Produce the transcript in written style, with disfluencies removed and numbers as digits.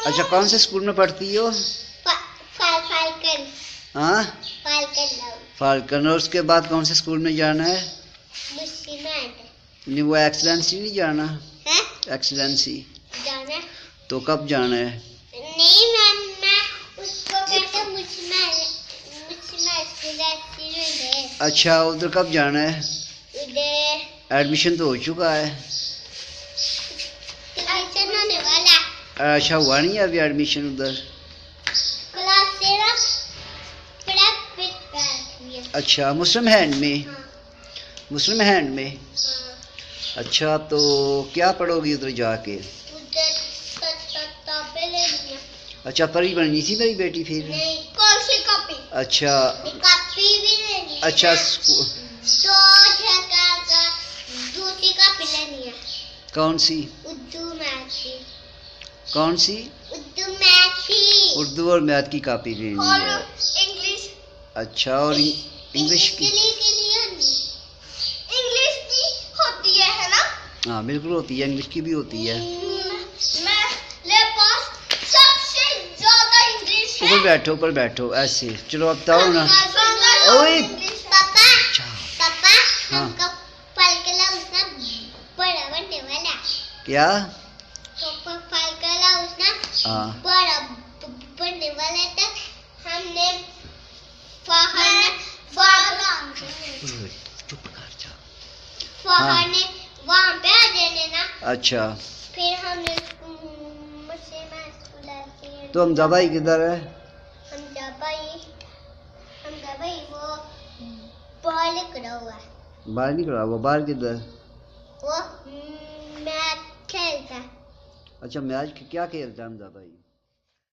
اچھا کون سے اسکول میں پڑھتی ہو؟ فالکن ہاں فالکن فالکن. اور اس کے بعد کون سے اسکول میں جانا ہے؟ مسلمان نہیں وہ ایکسلنسی نہیں جانا؟ ہے ایکسلنسی جانا تو کب جانا ہے؟ نہیں میں اس کو کہتے مسلمان اسکول ہے. اچھا ادھر کب جانا ہے؟ ادھر ایڈمیشن تو ہو چکا ہے. ایڈمیشن ہونے والا. اچھا ہوا نہیں ہے ابھی ایڈمیشن ادھر؟ کلاس صرف پریپ بیٹھی ہے. اچھا مسلم ہینڈ میں؟ مسلم ہینڈ میں. اچھا تو کیا پڑھو گی ادھر جا کے؟ ادھر کتابیں لینی ہے. اچھا پری بننی تھی میری بیٹی پھر؟ نہیں کون سی کاپی؟ اچھا کاپی بھی لینی ہے. اچھا دوسری کاپی لینی ہے. کون سی؟ اردو میتھ کی. کون سی؟ اردو میتھ کی. اردو اور میتھ کی کاپی لینی اور ہے. انگلش. اچھا اور انگلش کی؟ انگلش بھی ہوتی ہے نا؟ ہاں بالکل ہوتی ہے، انگلش کی بھی ہوتی ہے. میرے پاس سب سے زیادہ انگلش ہے. اوپر بیٹھو اوپر بیٹھو ایسے. چلو اب بتاؤ نا. اوئے پاپا پاپا ہاں ہم کا پھل کا لاؤس نا بڑا بننے والا. کیا؟ پھل کا لاؤس نا ہاں بڑا بننے والا تھا. ہم نے چپ کر جا. فہر نے وہاں پہ آ جانے نا. اچھا پھر ہم نے مجھ سے میں اسکول آتی ہے. تو حمزہ بھائی کدھر ہے؟ حمزہ بھائی وہ باہر نکلا ہوا ہے. باہر نکلا وہ؟ باہر کدھر؟ وہ میچ کھیلتا ہے. اچھا میچ کیا کھیلتا ہے حمزہ بھائی؟